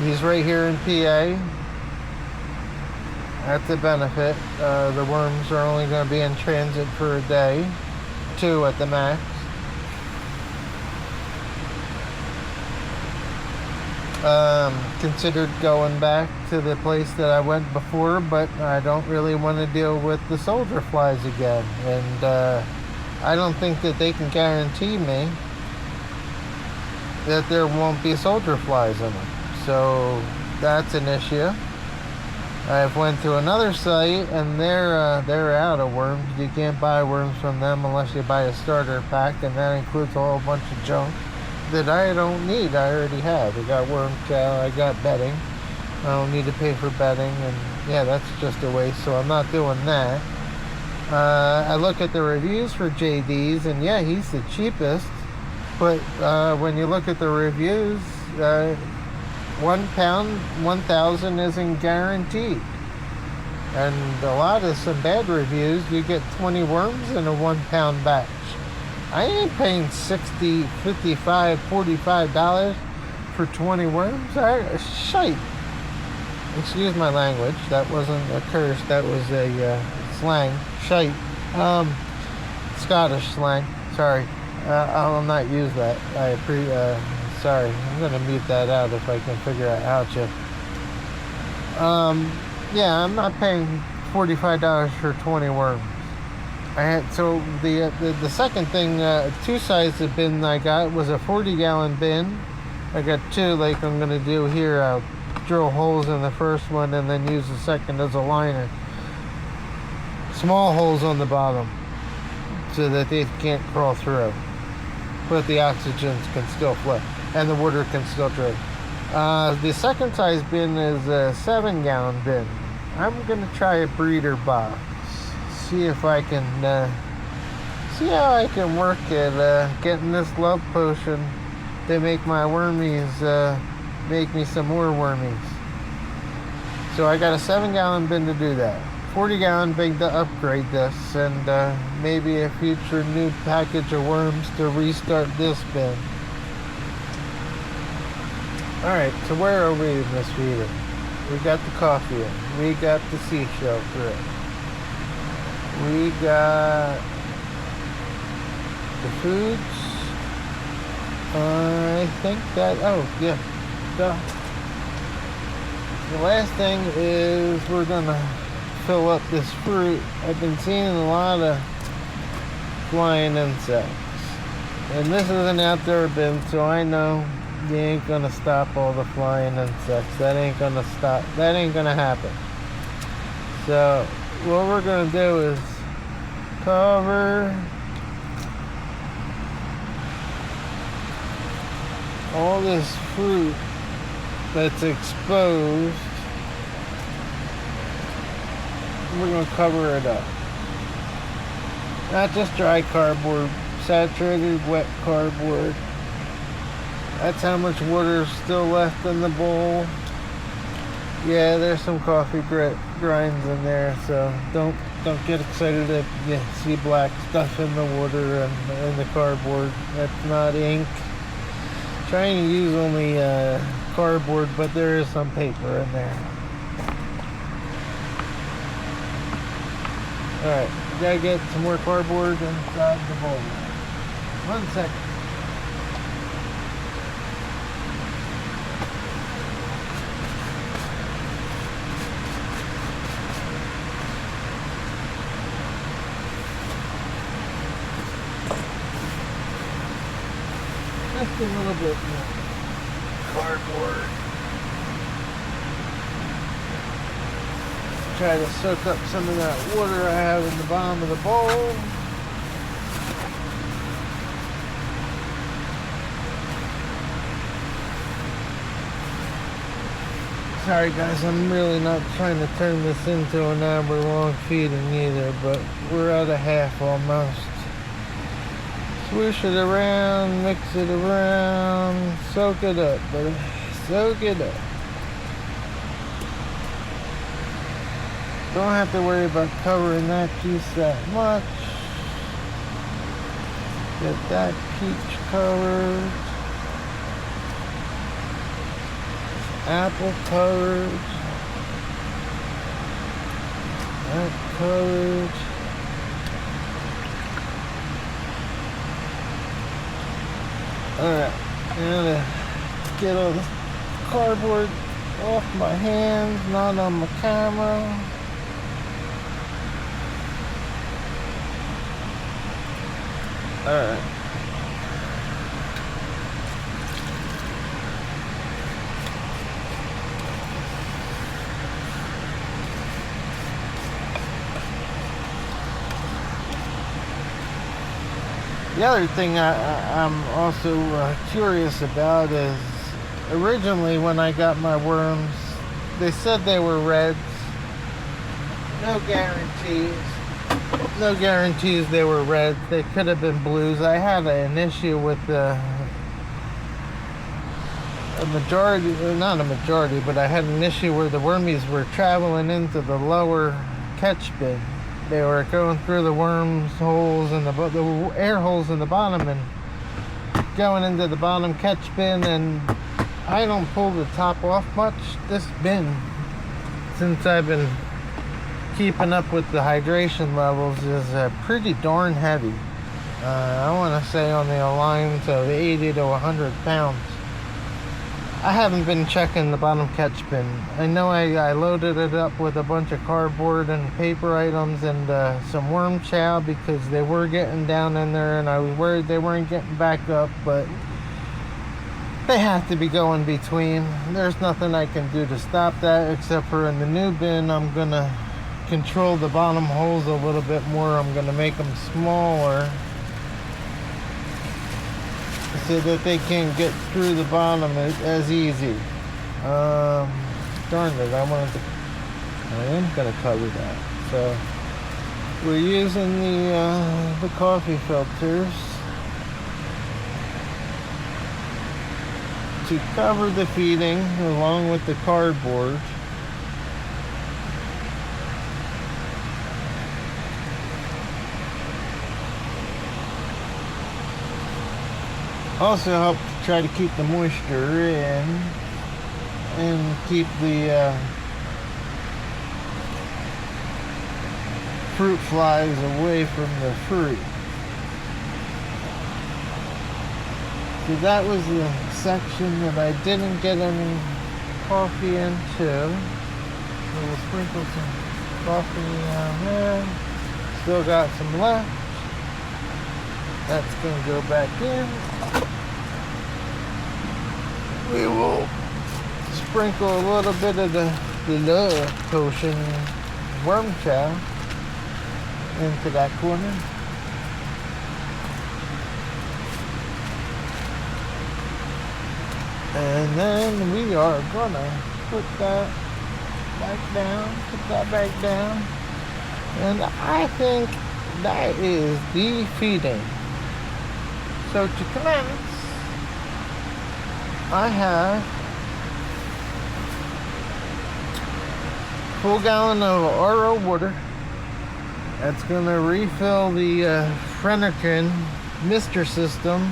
He's right here in PA. That's a benefit. The worms are only going to be in transit for a day, 2 at the max. Considered going back to the place that I went before, but I don't really want to deal with the soldier flies again. And I don't think that they can guarantee me that there won't be soldier flies in them. So that's an issue. I've went to another site and they're out of worms. You can't buy worms from them unless you buy a starter pack, and that includes a whole bunch of junk that I don't need. I already have. I got worm chow, I got bedding. I don't need to pay for bedding, and yeah, that's just a waste, so I'm not doing that. I look at the reviews for JD's, and yeah, he's the cheapest, but when you look at the reviews, 1 pound, 1,000 isn't guaranteed. And a lot of some bad reviews, you get 20 worms in a 1 pound batch. I ain't paying $60, $55, $45 for 20 worms. Shite. Excuse my language. That wasn't a curse. That was a slang. Shite. Scottish slang. Sorry. I'll not use that. Sorry. I'm going to mute that out if I can figure out how to. Yeah, I'm not paying $45 for 20 worms. So the second thing, 2 size of bin I got was a 40-gallon bin. I got 2 like I'm gonna do here. I'll drill holes in the first one and then use the second as a liner. Small holes on the bottom so that they can't crawl through, but the oxygen can still flow and the water can still drain. The second size bin is a 7-gallon bin. I'm gonna try a breeder box. See if I can see how I can work at getting this love potion to make my wormies make me some more wormies. So I got a 7-gallon bin to do that. 40-gallon bin to upgrade this, and maybe a future new package of worms to restart this bin. Alright, so where are we in this reading? We got the coffee in. We got the seashell through. We got the foods. I think that, oh yeah. The last thing is we're gonna fill up this fruit. I've been seeing a lot of flying insects. And this is an outdoor bin, so I know you ain't gonna stop all the flying insects. That ain't gonna stop. That ain't gonna happen. So what we're gonna do is cover all this fruit that's exposed. We're gonna cover it up. Not just dry cardboard, saturated wet cardboard. That's how much water is still left in the bowl. Yeah, there's some coffee grinds in there, so don't get excited if you see black stuff in the water and in the cardboard. That's not ink. Trying to use only cardboard, but there is some paper in there. Alright, we gotta get some more cardboard inside the bowl. 1 second. Just a little bit more cardboard. Try to soak up some of that water I have in the bottom of the bowl. Sorry guys, I'm really not trying to turn this into an hour-long feeding either, but we're at a half almost. Swoosh it around, mix it around, soak it up, buddy. Soak it up. Don't have to worry about covering that piece that much. Get that peach covered. apple courage, that courage. Alright, I'm gonna get all the cardboard off my hands, not on my camera. Alright. The other thing I'm also curious about is, originally when I got my worms, they said they were reds. No guarantees. No guarantees they were reds. They could have been blues. I had an issue with a majority, not a majority, but I had an issue where the wormies were traveling into the lower catch bin. They were going through the worms holes and the air holes in the bottom and going into the bottom catch bin, and I don't pull the top off much. This bin, since I've been keeping up with the hydration levels, is pretty darn heavy. I want to say on the lines of 80 to 100 pounds. I haven't been checking the bottom catch bin. I know I loaded it up with a bunch of cardboard and paper items and some worm chow because they were getting down in there, and I was worried they weren't getting back up, but they have to be going between. There's nothing I can do to stop that, except for in the new bin, I'm gonna control the bottom holes a little bit more. I'm gonna make them smaller so that they can't get through the bottom as easy. Darn it, I am gonna cover that. So we're using the coffee filters to cover the feeding along with the cardboard. Also help to try to keep the moisture in and keep the fruit flies away from the fruit. So that was the section that I didn't get any coffee into. So we'll sprinkle some coffee on there. Still got some left. That's going to go back in. We will sprinkle a little bit of the Love Potion worm chow into that corner. And then we are gonna put that back down, and I think that is the feeding. So to commence, I have a full gallon of RO water. That's gonna refill the Frenikin Mister system,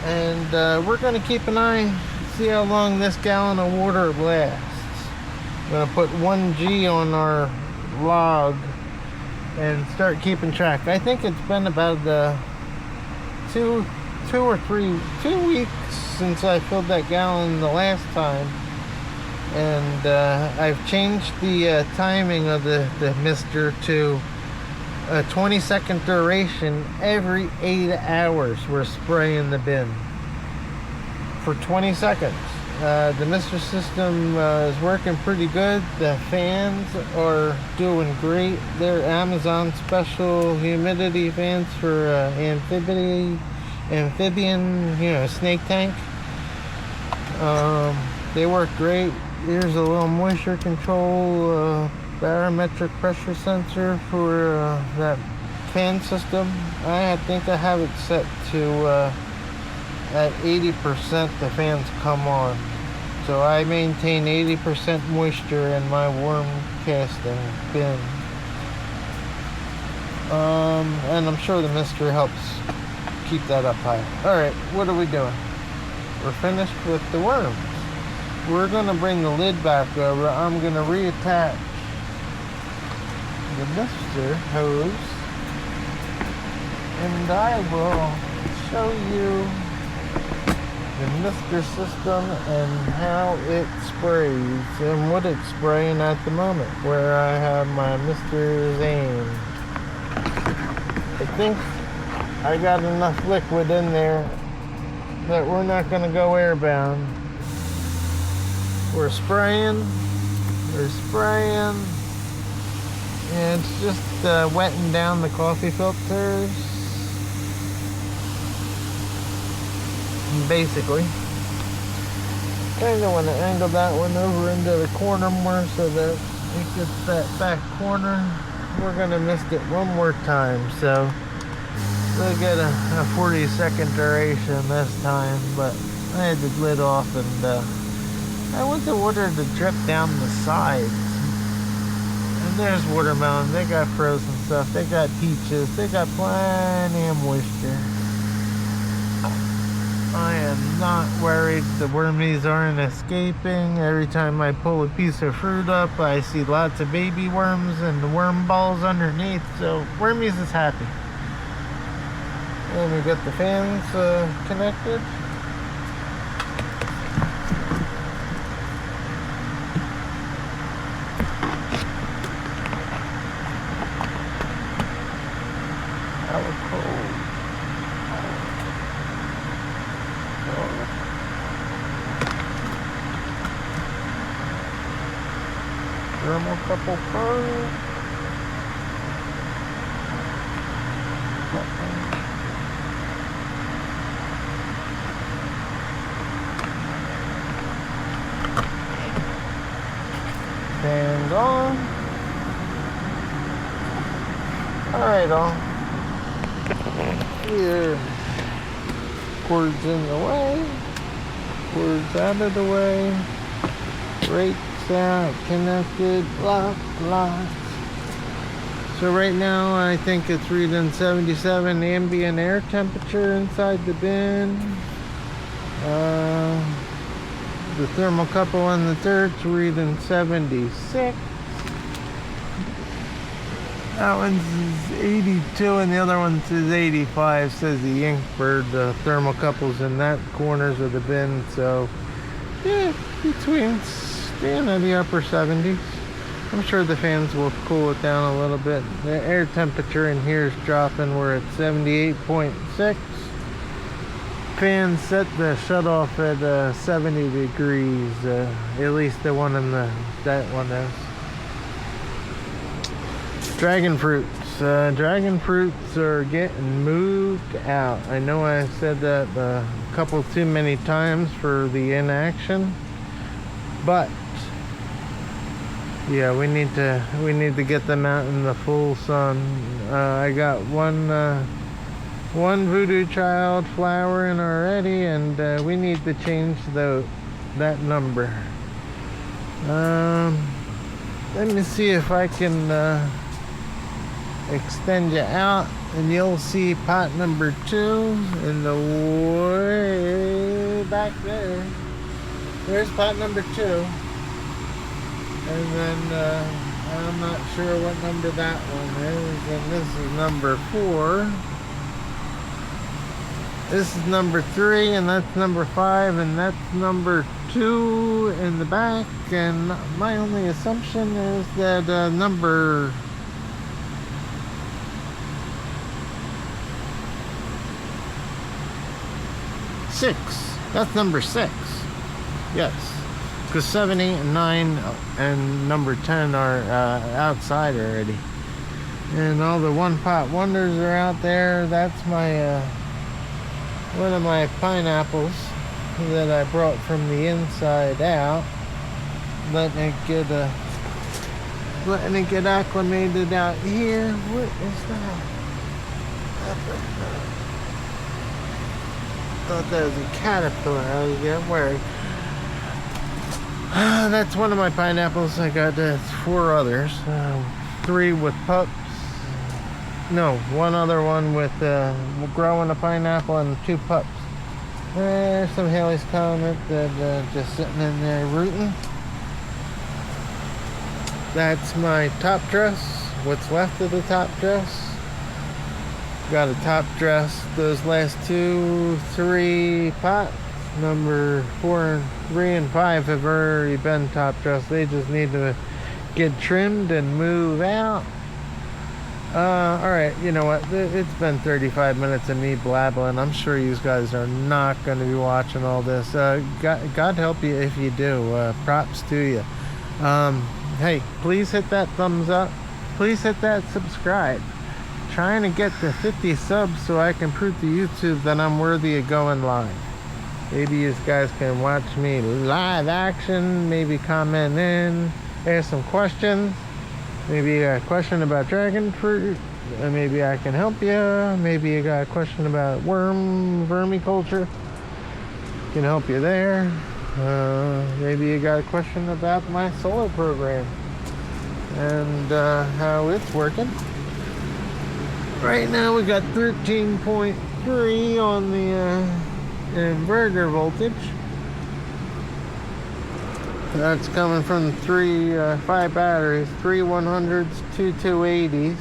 and we're gonna keep an eye, see how long this gallon of water lasts. I'm gonna put 1G on our log and start keeping track. I think it's been about 2 weeks since I filled that gallon the last time, and I've changed the timing of the Mister to a 20-second duration. Every 8 hours we're spraying the bin for 20 seconds. The Mister system is working pretty good. The fans are doing great. They're Amazon special humidity fans for amphibian, snake tank. They work great. Here's a little moisture control barometric pressure sensor for that fan system. I think I have it set to at 80% the fans come on. So I maintain 80% moisture in my worm casting bin. And I'm sure the Mister helps keep that up high. Alright, what are we doing? We're finished with the worms. we're gonna bring the lid back over. I'm gonna reattach the mister hose, and I will show you the mister system and how it sprays and what it's spraying at the moment, where I have my misters aimed. I think I got enough liquid in there that we're not going to go airbound. We're spraying, and it's just wetting down the coffee filters, basically. Kind of want to angle that one over into the corner more so that it gets that back corner. We're going to mist it one more time, so we'll get a 40-second duration this time. But I had the lid off, and I want the water to drip down the sides. And there's watermelon. They got frozen stuff. They got peaches. They got plenty of moisture. I am not worried the wormies aren't escaping. Every time I pull a piece of fruit up, I see lots of baby worms and the worm balls underneath. So wormies is happy. And we got the fans connected. That was cold. Thermocouple curve. Fans on. Alright, all. Here. Cords in the way. Cords out of the way. Brakes out, connected, lock. So right now I think it's reading 77 ambient air temperature inside the bin. The thermocouple on the third's reading 76. That one's is 82 and the other one says 85, says the Inkbird. The thermocouples in that corners of the bin, so yeah, between staying at the upper 70s. I'm sure the fans will cool it down a little bit. The air temperature in here is dropping. We're at 78.6. Fans set the shut off at 70 degrees. At least the one in that one is. Dragon fruits. Dragon fruits are getting moved out. I know I said that a couple too many times for the inaction, but yeah, we need to get them out in the full sun. I got one voodoo child flowering already, and we need to change that number. Let me see if I can extend you out, and you'll see pot number 2 in the way back there. There's pot number 2. And then I'm not sure what number that one is. And this is number 4. This is number 3, and that's number 5, and that's number 2 in the back. And my only assumption is that number 6. That's number 6. Yes. Because 7, 8, and 9 and number 10 are outside already. And all the one pot wonders are out there. That's my one of my pineapples that I brought from the inside out. Letting it get acclimated out here. What is that? I thought that was a caterpillar. I was getting worried. That's one of my pineapples. I got 4 others. 3 with pups. No, one other one with growing a pineapple and 2 pups. There's some Haley's Comet that just sitting in there rooting. That's my top dress. What's left of the top dress. Got a top dress. Those last 3 pots, number 4, 3, and 5 have already been top dressed. They just need to get trimmed and move out. Alright, you know what? It's been 35 minutes of me blabbling. I'm sure you guys are not going to be watching all this. God help you if you do. Props to you. Hey, please hit that thumbs up. Please hit that subscribe. Trying to get to 50 subs so I can prove to YouTube that I'm worthy of going live. Maybe you guys can watch me live action. Maybe comment in. Ask some questions. Maybe you got a question about dragon fruit. Maybe I can help you. Maybe you got a question about vermiculture. Can help you there. Maybe you got a question about my solar program and how it's working. Right now we got 13.3 on the inverter voltage. That's coming from 5 batteries, 3 100s, 2 280s.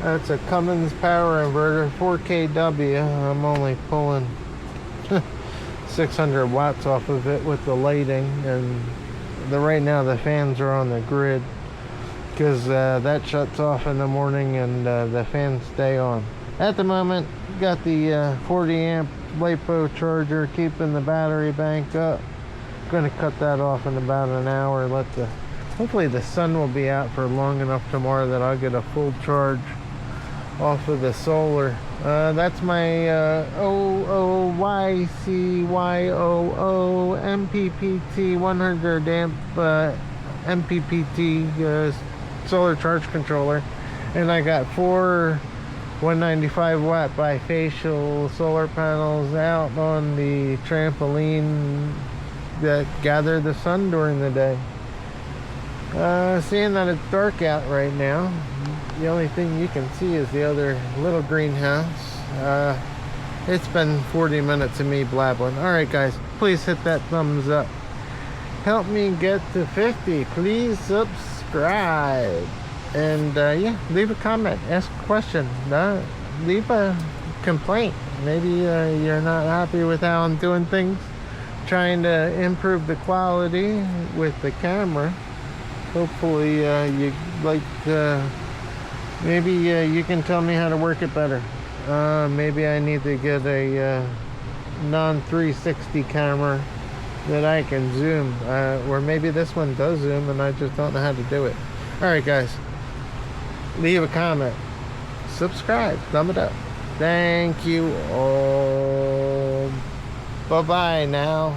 That's a Cummins power inverter, 4 kW. I'm only pulling 600 watts off of it with the lighting, and right now the fans are on the grid because that shuts off in the morning and the fans stay on. At the moment, got the 40 amp LiPo charger keeping the battery bank up. Going to cut that off in about an hour. Hopefully the sun will be out for long enough tomorrow that I'll get a full charge off of the solar. That's my OOYCYOO MPPT 100 amp MPPT solar charge controller, and I got 4 195 watt bifacial solar panels out on the trampoline that gather the sun during the day. Seeing that it's dark out right now, the only thing you can see is the other little greenhouse. It's been 40 minutes of me blabbling. Alright guys, please hit that thumbs up. Help me get to 50. Please subscribe. And yeah, leave a comment, ask a question, leave a complaint. Maybe you're not happy with how I'm doing things. Trying to improve the quality with the camera. Hopefully you like maybe you can tell me how to work it better. Maybe I need to get a non-360 camera that I can zoom, or maybe this one does zoom and I just don't know how to do it. Alright guys, leave a comment, subscribe, thumb it up. Thank you all. Bye-bye now.